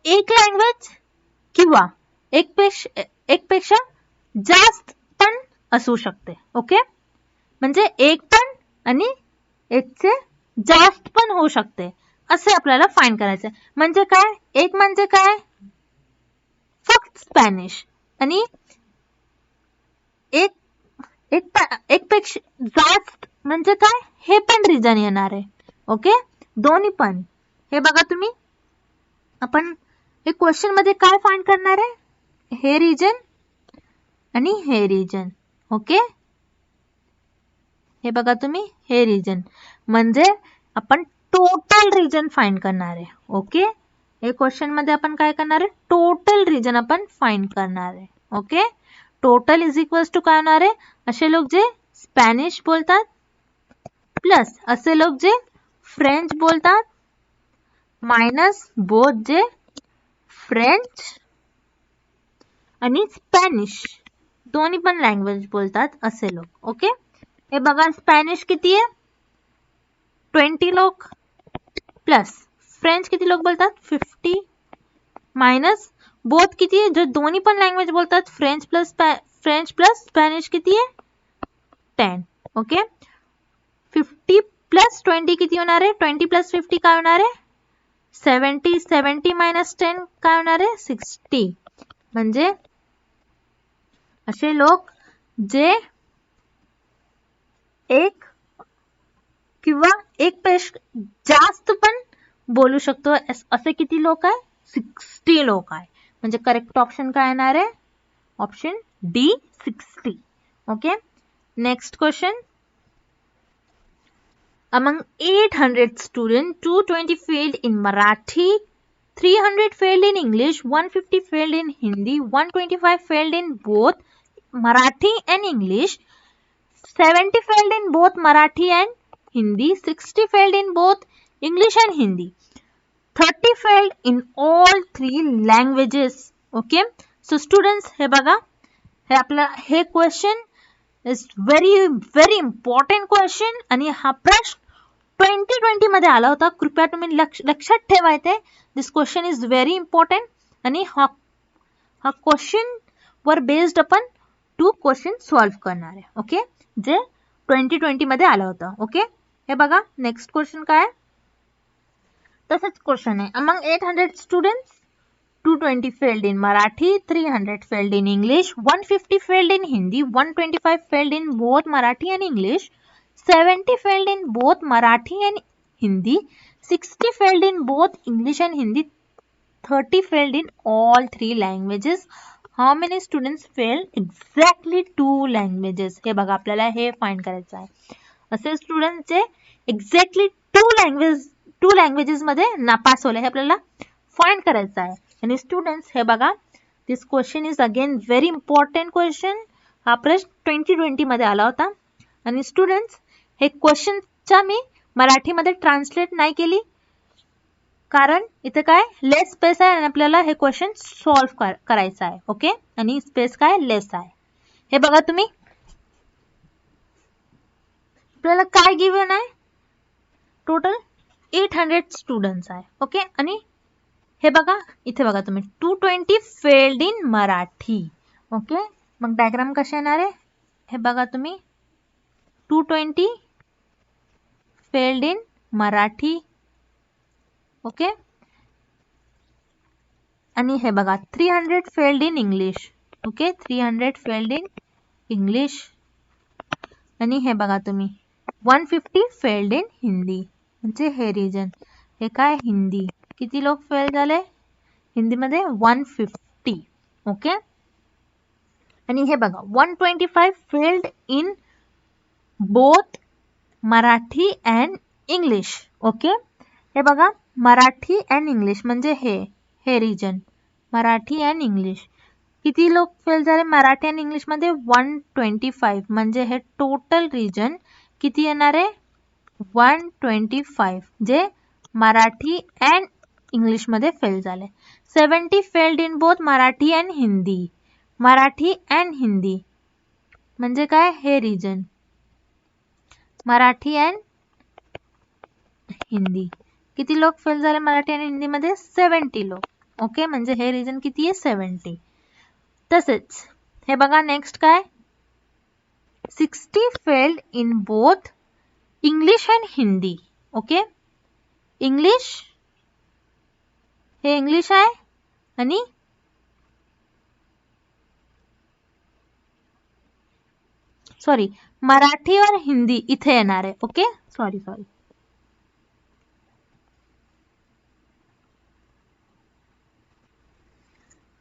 एक लँग्वेज किंवा एकपेक्षा जास्त पण असू शकते. ओके, म्हणजे एक पण आणि एकचे जास्त पण होऊ शकते, असे आपल्याला फाइंड करायचं आहे. म्हणजे काय, एक म्हणजे काय, फक्त स्पॅनिश, आणि एक पेक्षा जास्त म्हणजे काय, हे पण रिजन येणार आहे. ओके, दोन्ही पण. हे बघा तुम्ही, आपण हे क्वेश्चन मध्ये काय फाइंड करणार आहे, हे रिजन आणि हे रिजन. ओके, हे बघा तुम्ही, हे रिजन म्हणजे आपण टोटल रिजन फाइंड करणार आहे. ओके, हे क्वेश्चन मध्ये आपण काय करणार आहे, टोटल रिजन आपण फाइंड करणार आहे. Okay, total is equals to काय होणार आहे, असे लोक जे स्पॅनिश बोलतात प्लस असे लोक जे फ्रेंच बोलतात मायनस बोथ जे फ्रेंच आणि स्पॅनिश दोन्ही पण लँग्वेज बोलतात असे लोक. ओके, हे बघा स्पॅनिश किती आहे, 20 लोक प्लस फ्रेंच किती लोक बोलतात, 50 मायनस बोथ किती आहे, जे दोन्ही पण लँग्वेज बोलतात, फ्रेंच प्लस स्पॅनिश किती आहे, 10. ओके, 50 प्लस 20 किती होणार आहे, 20 प्लस 50 काय होणार आहे, 70. 70 मायनस 10 काय होणार आहे, 60. म्हणजे असे लोक जे एक किंवा एक पेक्षा जास्त पण बोलू शकतो, असे किती लोक आहे, 60 लोक आहे. म्हणजे करेक्ट ऑप्शन काय येणार आहे, option D, 60. Okay, next question. Among 800 students, 220 failed in Marathi, 300 failed in English, 150 failed in Hindi, 125 failed in both Marathi and English, 70 failed in both Marathi and Hindi, 60 failed in both English and Hindi, 30 failed in all three languages. Okay, so students हे बघा, हे आपला हे question is very important question, आणि हा प्रश्न 2020 मध्ये आला होता. कृपया तुम्ही लक्षात ठेवायचे, दिस क्वेश्चन इज व्हेरी इम्पॉर्टंट, आणि हा क्वेश्चन वर बेस्ड आपण 2 क्वेश्चन सॉल्व्ह करणार आहे. ओके, जे 2020 मध्ये आलं होतं. ओके, हे बघा नेक्स्ट क्वेश्चन काय, तसंच क्वेश्चन आहे. Among 800 students, 220 failed in Marathi, 300 failed in English, 150 failed in Hindi, 125 failed in both Marathi and English, 70 failed in both Marathi and Hindi, 60 failed in both English and Hindi, 30 failed in all three languages. How many students failed exactly 2 languages? हे बघा आपल्याला हे फाइंड करायचं आहे. असे स्टुडंट जे एक्झॅक्टली 2 लँग्वेजेस मध्ये नापास होले, हे आपल्याला फाइंड करायचं आहे. आणि स्टुडंट्स हे बघा, this question is again very important question. हा प्रश्न 2020 मध्ये आला होता. आणि स्टुडंट्स हे क्वेश्चनच्या मी मराठीमध्ये ट्रान्सलेट नाही केली, कारण इथे काय लेस स्पेस आहे आणि आपल्याला हे क्वेश्चन सॉल्व्ह करायचं आहे. ओके, आणि स्पेस काय लेस आहे. हे बघा तुम्ही, आपल्याला काय गिवन आहे, टोटल 800 स्टुडंट्स आहे. ओके, आणि हे बघा इथे बघा तुम्ही 220 फेल्ड इन मराठी. ओके, मग डायग्राम कसे येणार आहे, हे बघा तुम्ही 220 फेल्ड इन मराठी. ओके, आणि हे बघा 300 failed in English. Okay, 300 failed in English, आणि हे बघा तुम्ही 150 फेल्ड इन हिंदी. म्हणजे हे रिजन, हे काय हिंदी, किती लोक फेल झाले हिंदीमध्ये, 150. ओके, आणि हे बघा 125 failed in both Marathi and English. Okay, हे बघा मराठी अँड इंग्लिश म्हणजे हे रिजन मराठी अँड इंग्लिश. किती लोक फेल झाले मराठी आणि इंग्लिश मध्ये? 125. म्हणजे हे टोटल रिजन किती येणार आहे? 125 जे मराठी अँड इंग्लिश मध्ये फेल झाले. 70 failed in both Marathi and Hindi. Marathi and Hindi म्हणजे काय? हे रिजन मराठी अँड हिंदी. किती लोक फेल झाले मराठी आणि हिंदी मध्ये? 70 लोक. ओके, म्हणजे हे रिजन किती आहे? 70. तसेच हे बघा नेक्स्ट काय? 60 failed in both English and Hindi. Okay, English हे इंग्लिश आहे आणि सॉरी मराठी और हिंदी इथे येणार आहे. ओके, सॉरी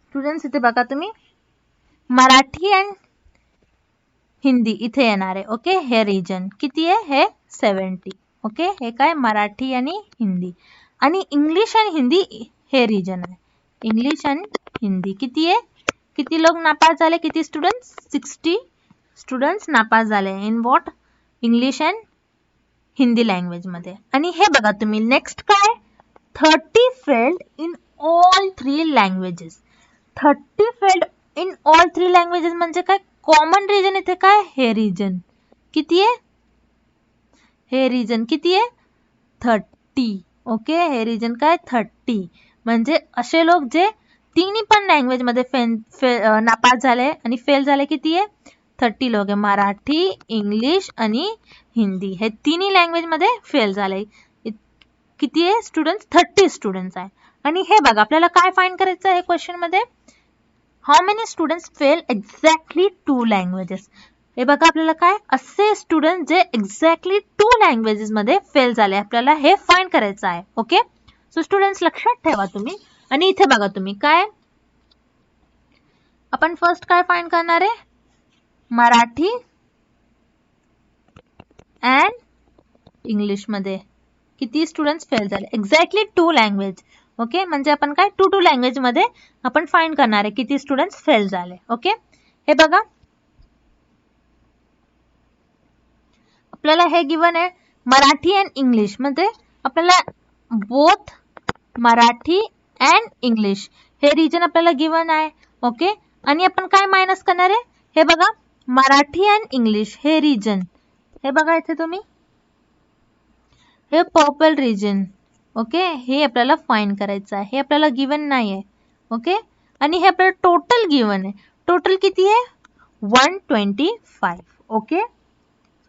स्टुडंट्स, इथे बघा तुम्ही मराठी अँड हिंदी इथे येणार आहे. ओके, हे रिजन किती आहे? हे 70. ओके, हे काय? मराठी आणि हिंदी. आणि इंग्लिश आणि हिंदी हे रिजन आहे. इंग्लिश आणि हिंदी किती आहे? किती लोक नापास झाले? किती स्टुडंट्स? 60 स्टुडंट्स नापास झाले in what? English and Hindi language मध्ये. आणि हे बघा तुम्ही नेक्स्ट काय? 30 failed in all 3 languages. 30 failed in all 3 languages म्हणजे काय? कॉमन रिजन इथे काय? हे रिजन किती आहे? हे रिजन किती आहे? 30. ओके, हे रिजन काय? 30. म्हणजे असे लोक जे तिन्ही पण लँग्वेज मध्ये नापास झाले आणि फेल झाले किती आहे? 30 लोक आहे. मराठी, इंग्लिश आणि हिंदी हे तिन्ही लँग्वेज मध्ये फेल झाले. किती आहे स्टुडंट्स? 30 स्टुडंट्स आहे. आणि हे बघा आपल्याला काय फाइंड करायचं आहे क्वेश्चन मध्ये? How many students fail exactly 2 languages. हे बघा आपल्याला काय? असे स्टुडंट जे एक्झॅक्टली 2 लँग्वेजेस मध्ये फेल झाले आपल्याला हे फाइंड करायचं आहे. ओके, सो स्टुडंट्स लक्षात ठेवा तुम्ही. आणि इथे बघा तुम्ही काय? आपण फर्स्ट काय फाइंड करणार आहे? मराठी अँड इंग्लिश मध्ये किती स्टुडंट्स फेल झाले? Exactly 2 language. ओके, म्हणजे आपण काय? 2 लँग्वेज मध्ये आपण फाइंड करणार आहे किती स्टुडंट्स फेल झाले. ओके, हे बघा आपल्याला हे गिवन आहे मराठी अँड इंग्लिश मध्ये आपल्याला बोथ मराठी अँड इंग्लिश हे रिजन आपल्याला गिवन आहे. ओके, आणि आपण काय मायनस करणार आहे? हे बघा मराठी अँड इंग्लिश हे रिजन. हे बघा इथे तुम्ही हे पर्पल रिजन. ओके, हे आपल्याला फाइंड करायचं आहे. हे आपल्याला गिवन नाही आहे. ओके, आणि हे आपल्याला टोटल गिवन आहे. टोटल किती आहे? 125. ओके,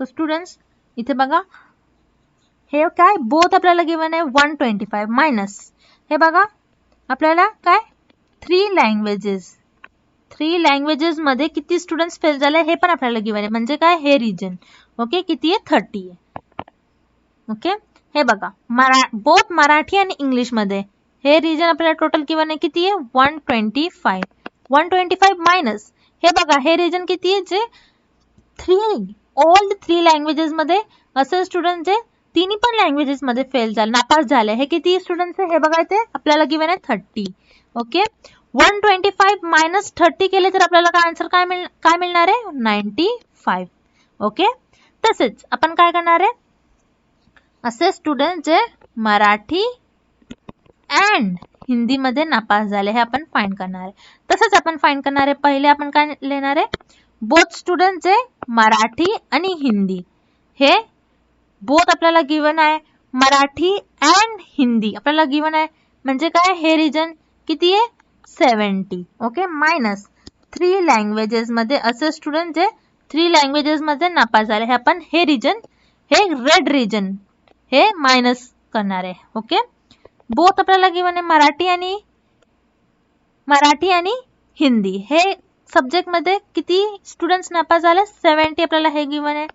सो स्टुडंट्स इथे बघा हे काय? बोथ आपल्याला गिवन आहे 125 मायनस हे बघा आपल्याला काय? 3 लँग्वेजेस मध्ये किती स्टुडंट्स फेल झाले हे पण आपल्याला गिवन आहे. म्हणजे काय? हे रिजन. ओके, किती आहे? 30 आहे. ओके, हे बघा बोथ मराठी आणि इंग्लिश मध्ये हे रिजन आपल्याला टोटल गिवन आहे किती आहे? 125. 125 मायनस हे बघा हे रिजन किती आहे? जे ऑल 3 लँग्वेजेस मध्ये असे स्टुडंट जे तिन्ही पण लँग्वेजेस मध्ये फेल झाले नापास झाले हे किती स्टुडंट्स आहे? हे बघा इथे आपल्याला गिवन आहे 30. ओके, 125 मायनस 30 केले तर आपल्याला काय आन्सर काय मिळणार आहे? 95. ओके, तसेच आपण काय करणार आहे? असे स्टुडंट जे मराठी अँड हिंदी मध्ये नापास झाले हे आपण फाइंड करणार आहे. तसंच आपण फाइंड करणार आहे. पहिले आपण काय लिहिणार आहे? बोथ स्टुडंट जे मराठी आणि हिंदी हे बोथ आपल्याला गिवन आहे. मराठी अँड हिंदी आपल्याला गिवन आहे म्हणजे काय? हे रिजन किती आहे? 70. ओके, मायनस 3 लँग्वेजेस मध्ये असे स्टुडंट जे 3 लँग्वेजेस मध्ये नापास झाले हे आपण हे रिजन हे रेड रिजन हे मायनस करणार आहे. ओके, बोथ आपल्याला गिवन आहे मराठी आणि हिंदी हे सब्जेक्ट मध्ये किती स्टुडंट्स नापास झाले? 70 आपल्याला हे गिवन आहे.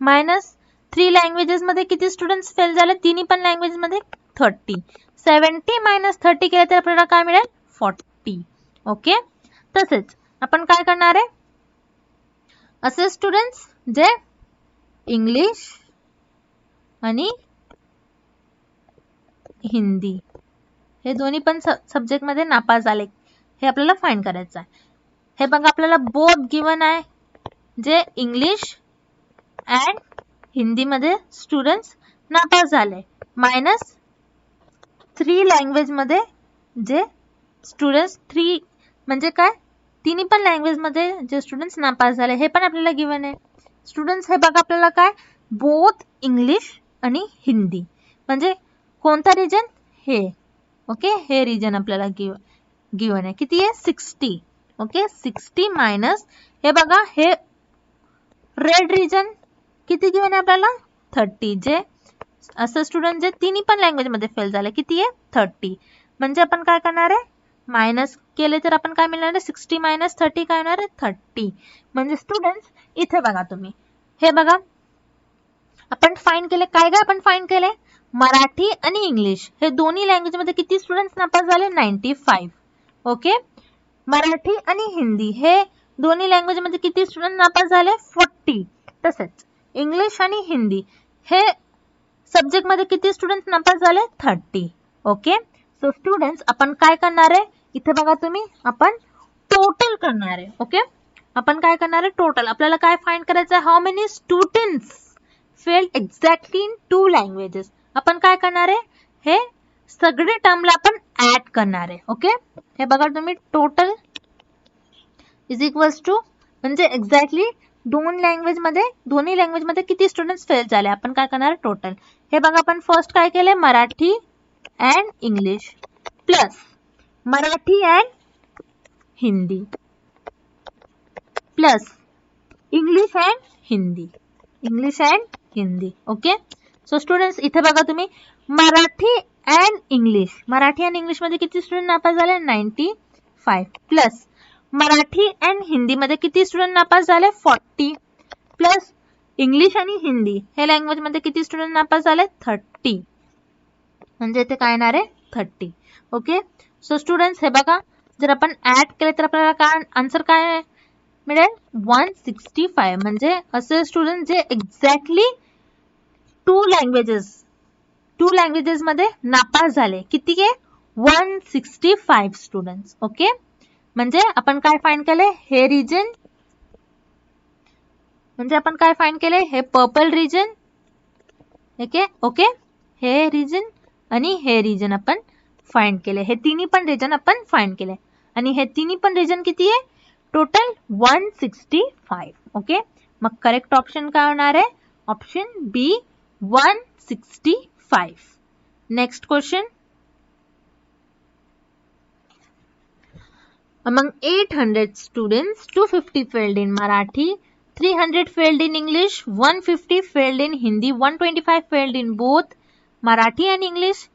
मायनस 3 लँग्वेजेस मध्ये किती स्टुडंट्स फेल झाले? तिन्ही पण लँग्वेज मध्ये 30. 70 मायनस 30 केले तर आपल्याला काय मिळेल? 40. ओके, तसेच आपण काय करणार आहे? असे स्टुडंट्स जे इंग्लिश आणि हिंदी हे दोन्ही पण सब्जेक्ट मध्ये नापास झाले, हे आपल्याला फाइंड करायचं आहे. हे बघा आपल्याला बोथ गिवन आहे, जे इंग्लिश अँड हिंदी मध्ये स्टुडंट्स नापास झाले, मायनस 3 लँग्वेज मध्ये जे स्टुडंट्स 3 म्हणजे काय, तिन्ही पण लँग्वेज मध्ये जे स्टुडंट्स नापास झाले हे पण आपल्याला गिवन आहे. स्टुडंट्स हे बघा आपल्याला काय, बोथ इंग्लिश आणि हिंदी म्हणजे कोणता रिजन, हे ओके, हे रिजन आपल्याला गिवन आहे. किती आहे 60. ओके 60 मायनस हे बघा हे रेड रिजन किती गिवन आहे आपल्याला 30, जे असं स्टुडंट जे तिन्ही पण लँग्वेज मध्ये फेल झाले किती आहे 30. म्हणजे आपण काय करणार आहे, मायनस केले तर आपण काय मिळणार आहे 60 मायनस 30 काय होणार आहे 30. म्हणजे स्टुडंट्स इथे बघा तुम्ही, हे बघा आपण फाइंड केले, काय काय आपण फाइंड केले, मराठी आणि इंग्लिश हे दोन्ही लँग्वेज मध्ये किती स्टुडंट्स नापास झाले 95. ओके, मराठी आणि हिंदी हे दोन्ही लँग्वेज मध्ये किती स्टुडंट नापास झाले 40. तसेच इंग्लिश आणि हिंदी हे सब्जेक्ट मध्ये किती स्टुडंट नापास झाले 30. ओके, सो स्टुडंट्स आपण काय करणार आहे, इथे बघा तुम्ही आपण टोटल करणार आहे. ओके, आपण काय करणार आहे टोटल, आपल्याला काय फाइंड करायचं आहे, how many students failed exactly in 2 languages. आपण काय करणार आहे, हे सगळे टर्मला आपण ऍड करणार आहे. ओके, हे बघा तुम्ही टोटल इज इक्वल्स टू म्हणजे एक्झॅक्टली दोन्ही लँग्वेज मध्ये किती स्टुडंट्स फेल झाले आपण काय करणार टोटल. हे बघा आपण फर्स्ट काय केले, Marathi and English plus Marathi and Hindi plus English and Hindi. Okay, so students इथे बघा तुम्ही मराठी अँड इंग्लिश मध्ये किती स्टुडंट नापास झाले 95 प्लस मराठी अँड हिंदी मध्ये किती स्टुडंट नापास झाले 40 प्लस इंग्लिश आणि हिंदी हे लँग्वेज मध्ये किती स्टुडंट नापास झाले 30. म्हणजे इथे काय येणार आहे 30. ओके, सो स्टुडंट्स हे बघा जर आपण ऍड केले तर आपल्याला काय आन्सर काय मिळेल 165. म्हणजे असे स्टुडंट जे एक्झॅक्टली 2 लँग्वेजेस मध्ये नापास झाले, किती आहे 165 स्टुडंट्स. ओके, म्हणजे आपण काय फाइंड केले, हे रिजन म्हणजे आपण काय फाइंड केले, हे पर्पल रिजन. ओके, हे रिजन आणि हे रिजन आपण फाइंड केले, हे तिन्ही पण रिजन आपण फाइंड केले आणि हे तिन्ही पण रिजन किती आहे टोटल 165. ओके, मग करेक्ट ऑप्शन काय होणार आहे, option B 165. Next question, among 800 students 250 failed in Marathi, 300 failed in English, 150 failed in Hindi, 125 failed in both Marathi and English,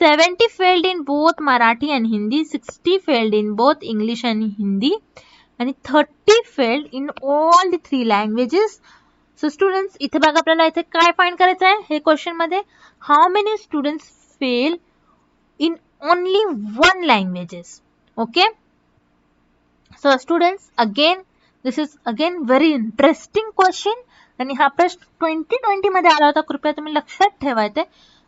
70 failed in both Marathi and Hindi, 60 failed in both English and Hindi, and 30 failed in all the 3 languages. So students इथे बघा आपल्याला इथे काय फाइंड करायचं आहे, हे क्वेश्चन मध्ये how many students fail in only 1 languages. Okay, so students again this is again very interesting question आणि हा प्रश्न 2020 मध्ये आला होता, कृपया तुम्ही लक्षात ठेवा. इथे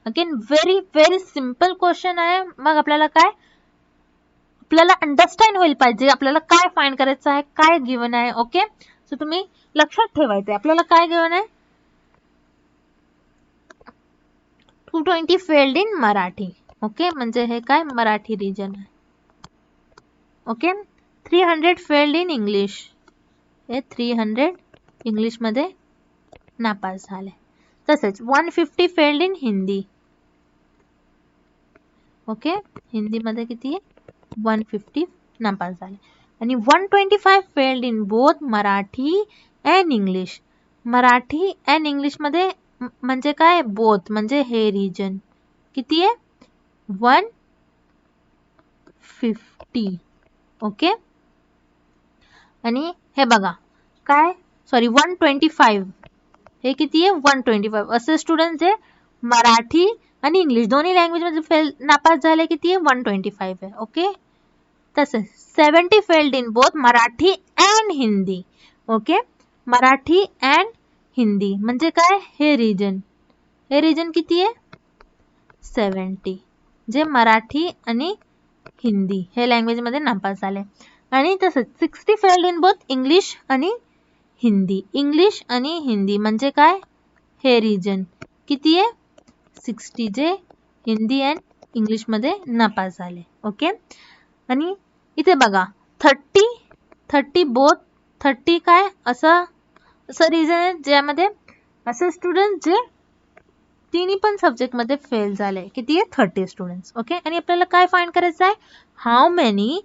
again very very simple question आहे. मग आपल्याला अंडरस्टँड होईल पाहिजे आपल्याला काय फाइंड करायचं आहे, काय गिवन आहे. ओके, सो तुम्ही लक्षात ठेवायचं आपल्याला काय गिवन आहे, 220 फेल्ड इन मराठी. ओके, म्हणजे हे काय मराठी रिजन आहे. ओके, 300 फेल्ड इन इंग्लिश, हे 300 इंग्लिश मध्ये नापास झाले. तसेच 150 failed in Hindi. Okay, Hindi मध्ये किती आहे 150 नापास झाले. आणि 125 failed in both Marathi and English. Marathi and English मध्ये म्हणजे काय बोथ म्हणजे हे रिजन किती आहे 150. ओके, आणि हे बघा काय 125 हे किती आहे 125. असे स्टुडंट जे मराठी आणि इंग्लिश दोन्ही लँग्वेज मध्ये फेल नापास झाले किती आहे 125 आहे. ओके, तसेच 70 failed in both Marathi and Hindi. Okay, Marathi and Hindi म्हणजे काय, हे रिजन किती आहे 70, जे मराठी आणि हिंदी हे लँग्वेज मध्ये नापास झाले. आणि तसंच 60 फेल्ड इन बोथ इंग्लिश आणि हिंदी. इंग्लिश आणि हिंदी म्हणजे काय, हे रिजन किती आहे 60, जे हिंदी अँड इंग्लिश मध्ये नापास झाले. ओके. आणि इथे बघा 30 बोथ 30 काय असं रिजन आहे ज्यामध्ये असे स्टुडंट जे तिन्ही पण सब्जेक्ट मध्ये फेल झाले. किती आहे 30 स्टुडंट्स. ओके. आणि आपल्याला काय फाइंड करायचं आहे, how many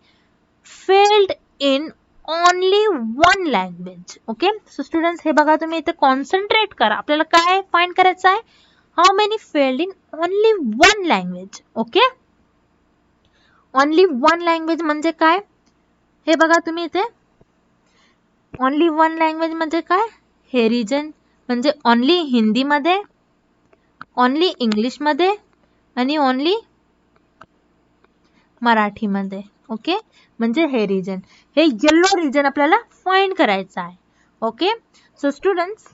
failed in only one language. Okay. So students हे बघा तुम्ही इथे कॉन्सन्ट्रेट करा. आपल्याला काय फाइंड करायचं आहे, how many failed in only one language. Okay. Only one language म्हणजे काय, हे बघा तुम्ही इथे ओनली वन लँग्वेज म्हणजे काय, हे रिजन म्हणजे ओनली हिंदीमध्ये, ओनली इंग्लिशमध्ये आणि ओनली मराठीमध्ये. ओके. म्हणजे हे रिजन, हे येलो रिजन आपल्याला फाइंड करायचं आहे. ओके. सो स्टुडंट्स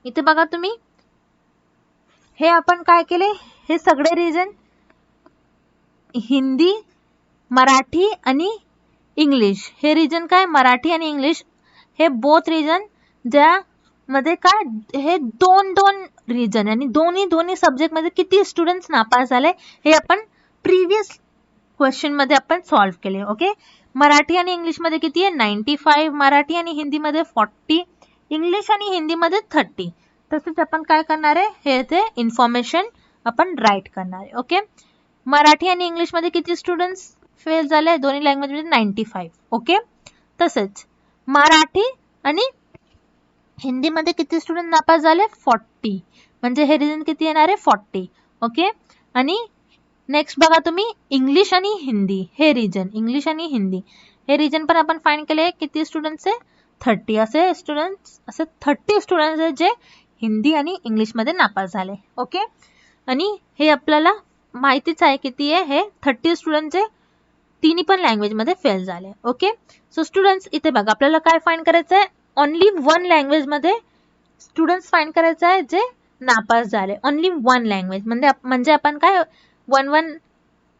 इथे बघा तुम्ही, हे आपण काय केले, हे सगळे रिजन हिंदी, मराठी आणि इंग्लिश, हे रिजन काय मराठी आणि इंग्लिश हे बोथ रिजन ज्यामध्ये काय हे दोन रिजन आणि दोन्ही सब्जेक्ट मध्ये किती स्टुडंट्स नापास झाले हे आपण प्रीवियस क्वेश्चन मध्ये आपण सॉल्व्ह केले. ओके. मराठी आणि इंग्लिश मध्ये किती आहे 95, मराठी आणि हिंदी मध्ये 40, इंग्लिश आणि हिंदी मध्ये 30. तसेच आपण काय करणार आहे, हे ते इन्फॉर्मेशन आपण राईट करणार आहे. ओके. मराठी आणि इंग्लिश मध्ये किती स्टुडंट्स फेल झाले, दोन्ही लँग्वेज मध्ये 95. ओके. तसेच मराठी आणि हिंदी मध्ये किती स्टुडंट नापास झाले 40, म्हणजे हे रिजन किती येणार आहे 40. ओके. आणि नेक्स्ट बघा तुम्ही इंग्लिश आणि हिंदी, हे रिजन इंग्लिश आणि हिंदी हे रिजन पण आपण फाइंड केले, किती स्टुडंट्स आहे 30. असे 30 स्टुडंट्स आहेत जे हिंदी आणि इंग्लिश मध्ये नापास झाले. ओके. आणि हे आपल्याला माहितीच आहे किती आहे, हे 30 स्टुडंट जे तिन्ही पण लँग्वेज मध्ये फेल झाले. ओके. सो स्टुडंट्स इथे बघा आपल्याला काय फाइंड करायचं आहे, ओनली वन लँग्वेज मध्ये स्टुडंट्स फाइंड करायचं आहे जे नापास झाले. ओनली वन लँग्वेज म्हणजे आपण काय वन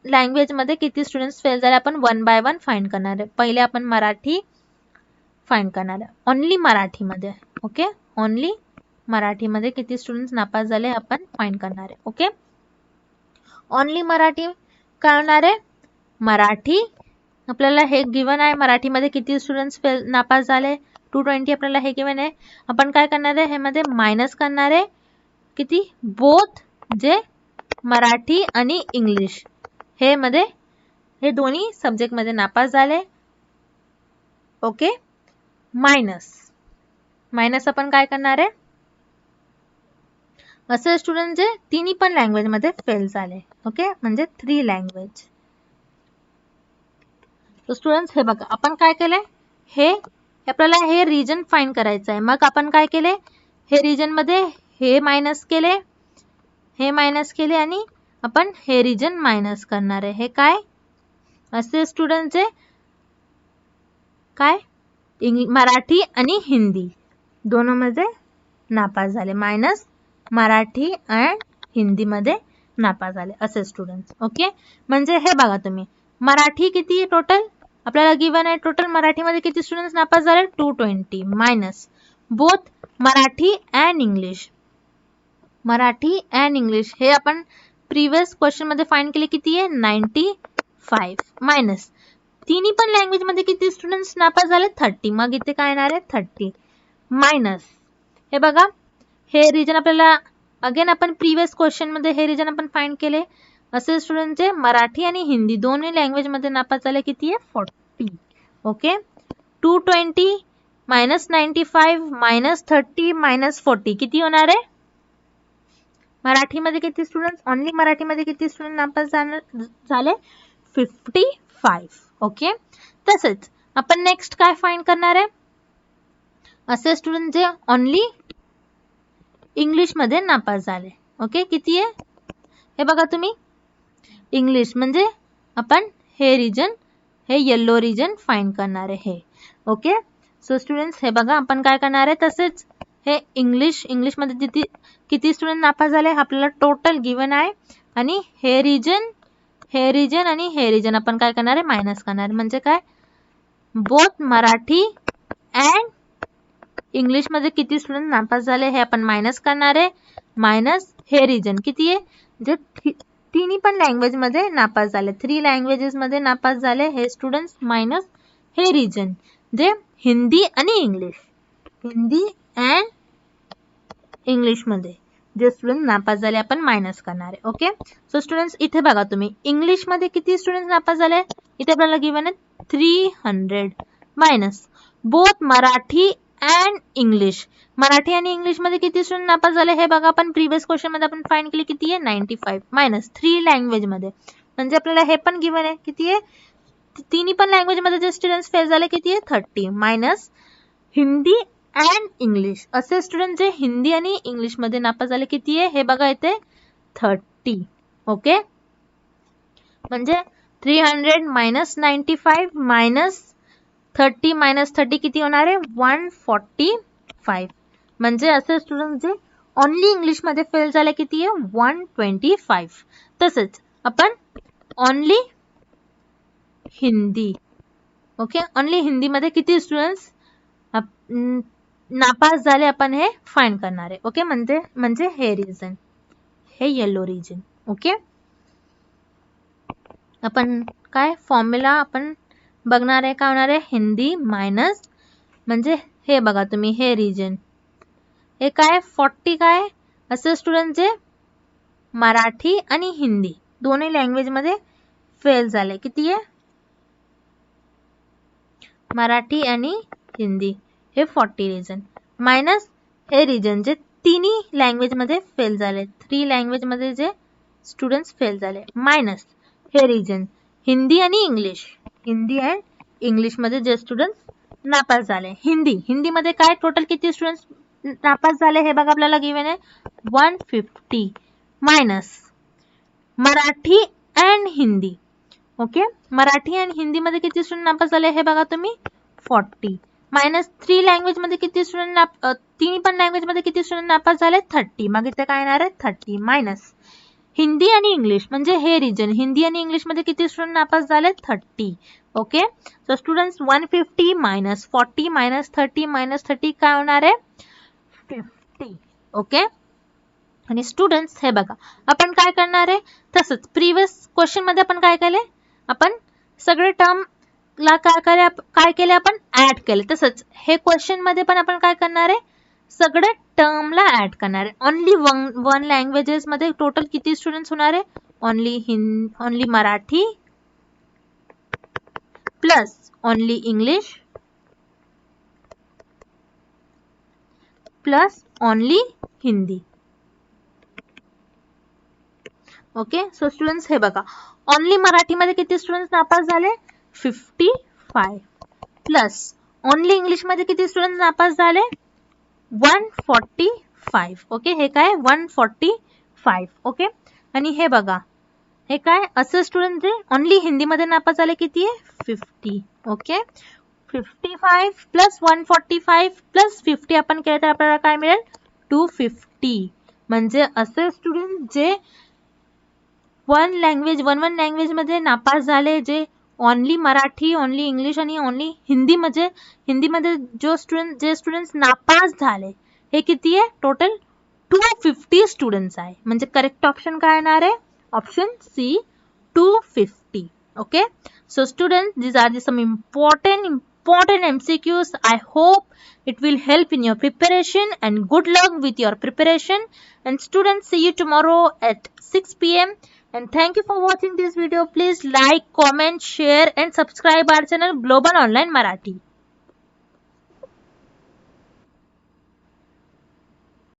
लँग्वेज मध्ये किती स्टुडंट्स फेल झाले आपण वन बाय वन फाइंड करणार आहे. पहिले आपण मराठी फाइंड करणार आहे, ओनली मराठीमध्ये. ओके. ओनली मराठीमध्ये किती स्टुडंट्स नापास झाले आपण फाइंड करणार आहे. ओके. ओनली मराठी काय होणार आहे, मराठी आपल्याला हे गिवन आहे, मराठीमध्ये किती स्टुडंट्स नापास झाले 220 आपल्याला हे गिवन आहे. आपण काय करणार आहे, हे मध्ये मायनस करणार आहे किती बोथ जे मराठी आणि इंग्लिश हे मध्ये हे दोन्ही सब्जेक्ट मध्ये नापास झाले. ओके. मायनस आपण काय करणार आहे, असे स्टुडंट जे तिन्ही पण लँग्वेज मध्ये फेल झाले. ओके. म्हणजे 3 लँग्वेज. तर स्टुडंट्स हे बघा आपण काय केलंय, हे आपल्याला हे रिजन फाइंड करायचं आहे. मग आपण काय केले, हे रिजन मध्ये हे मायनस केले, हे मायनस केले आणि आपण हे रिजन मायनस करणार आहे. हे काय असे स्टुडंट जे काय मराठी आणि हिंदी दोनोंमध्ये नापास झाले, मायनस मराठी अँड हिंदी मध्ये नापास झाले असे स्टुडंट्स. ओके. म्हणजे हे बघा तुम्ही मराठी किती टोटल आपल्याला गिवन आहे, टोटल मराठीमध्ये किती स्टुडंट्स नापास झाले 220 minus both Marathi and English, Marathi and English हे आपण प्रीवियस क्वेश्चन मध्ये फाइंड केले किती आहे 95 मायनस तिन्ही पण लँग्वेज मध्ये किती स्टुडंट्स नापास झाले 30. मग इथे काय येणार आहे 30 मायनस हे बघा हे रिजन आपल्याला अगेन आपण प्रीवियस क्वेश्चन मध्ये हे रिजन आपण फाइंड केले, असे स्टुडंट जे मराठी आणि हिंदी दोन्ही लँग्वेज मध्ये नापास झाले किती आहे 40. ओके. 220 मायनस 95 मायनस 30 मायनस 40 किती होणार आहे, मराठीमध्ये किती स्टुडंट्स ओनली मराठीमध्ये किती स्टुडंट नापास झाले 55. ओके. तसेच आपण नेक्स्ट काय फाइंड करणार आहे, असे स्टुडंट जे ओनली इंग्लिश मध्ये नापास झाले. ओके. किती आहे हे बघा तुम्ही इंग्लिश म्हणजे आपण हे रिजन हे येलो रिजन फाइंड करणार आहे. ओके. सो स्टुडंट्स हे बघा आपण काय करणार आहे, तसेच हे इंग्लिशमध्ये किती स्टुडंट नापास झाले आपल्याला टोटल गिवन आहे, आणि हे रिजन आणि हे रिजन आपण काय करणार आहे, मायनस करणार. म्हणजे काय, बोथ मराठी अँड इंग्लिशमध्ये किती स्टुडंट नापास झाले हे आपण मायनस करणार आहे, मायनस हे रिजन किती आहे, जे तिन्ही पण लँग्वेज मध्ये नापास झाले, 3 लँग्वेजेस मध्ये नापास झाले हे स्टुडंट्स, मायनस हे रिजन जे हिंदी आणि इंग्लिश मध्ये जे स्टुडंट नापास झाले आपण मायनस करणार आहे. ओके, सो स्टुडंट्स इथे बघा तुम्ही इंग्लिश मध्ये किती स्टुडंट नापास झाले, इथे आपल्याला गिवन आहे 300 minus both Marathi and English. Marathi आणि इंग्लिश मध्ये किती स्टुडंट नापास झाले हे बघा, आपण प्रिव्हियस क्वेश्चन मध्ये आपण फाइंड केले किती आहे, 95 मायनस 3 लँग्वेज मध्ये. म्हणजे आपल्याला हे पण गिवन आहे किती आहे, तिन्ही पण लँग्वेज मध्ये जे स्टुडंट्स फेल झाले किती आहे, 30 मायनस हिंदी अँड इंग्लिश. असे स्टुडंट जे हिंदी आणि इंग्लिश मध्ये नापास झाले किती आहे हे बघा इथे 30. ओके, म्हणजे 300 मायनस 95 मायनस 30 मायनस 30 किती होणार आहे, 145. म्हणजे असे स्टुडंट जे ओनली इंग्लिश मध्ये फेल झाले किती आहे, 125. तसेच आपण only Hindi, okay, only Hindi मध्ये किती स्टुडंट्स नापास झाले आपण हे फाइंड करणार आहे. ओके, म्हणजे हे रिजन, हे येलो रिजन. ओके, आपण काय फॉर्म्युला आपण बघणार आहे, काय होणार आहे, हिंदी मायनस म्हणजे हे बघा तुम्ही हे रिजन, हे काय 40 काय असे स्टुडंट जे मराठी आणि हिंदी दोन्ही लँग्वेज मध्ये फेल झाले किती आहे, मराठी आणि हिंदी हे 40 रिजन मायनस हे रिजन जे तिन्ही लँग्वेज मध्ये फेल झाले, 3 लँग्वेज मध्ये जे स्टुडंट्स फेल झाले, मायनस हे रिजन हिंदी आणि इंग्लिश मध्ये जे स्टुडंट्स नापास झाले. हिंदी मध्ये काय टोटल किती स्टुडंट्स नापास झाले हे बघा आपल्याला गिवन आहे 150 minus Marathi and Hindi. Okay, Marathi आणि हिंदी मध्ये किती स्टुडंट नापास झाले हे बघा तुम्ही 40 मायनस 3 लँग्वेज मध्ये किती स्टुडंट तिन्ही पण लँग्वेज मध्ये किती स्टुडंट नापास झाले 30. मग इथे काय येणार आहे 30 मायनस हिंदी आणि इंग्लिश म्हणजे हे रिजन, हिंदी आणि इंग्लिश मध्ये किती स्टुडंट नापास झाले 30. Okay, so students 150 minus 40 minus 30 minus 30 काय होणार आहे 50. ओके, आणि स्टुडंट्स हे बघा आपण काय करणार आहे, तसंच प्रिव्हियस क्वेश्चन मध्ये आपण काय केले, आपण सगळे टर्म ला काय केले आपण ऍड केले, तसंच हे क्वेश्चन मध्ये पण आपण काय करणार आहे, सगळे टर्मला ऍड करणार आहे. ओनली वन लँग्वेजेस मध्ये टोटल किती स्टुडंट्स होणार आहे, only Marathi plus only English plus only Hindi. Okay, so students हे बघा ओनली मराठीमध्ये किती स्टुडंट्स नापास झाले 55 प्लस ओनली इंग्लिश मध्ये किती स्टुडंट्स नापास झाले 145. ओके, हे काय 145. ओके, आणि हे बघा हे काय असे स्टुडंट जे ओनली हिंदी मध्ये नापास झाले किती आहे 50. ओके, 55 प्लस 145 प्लस 50 आपण केलं तर आपल्याला काय मिळेल 250. म्हणजे असे स्टुडंट जे वन लँग्वेज मध्ये नापास झाले, जे ओनली मराठी ओनली इंग्लिश आणि ओनली हिंदीमध्ये जे स्टुडंट्स नापास झाले हे किती आहे टोटल 250 स्टुडंट्स आहे. म्हणजे करेक्ट ऑप्शन काय येणार आहे, option C 250. Okay, so students, these are some important MCQs. I hope it will help in your preparation, and good luck with your preparation. And students, see you tomorrow at 6 p.m. and thank you for watching this video. Please like, comment, share and subscribe our channel Global Online Marathi.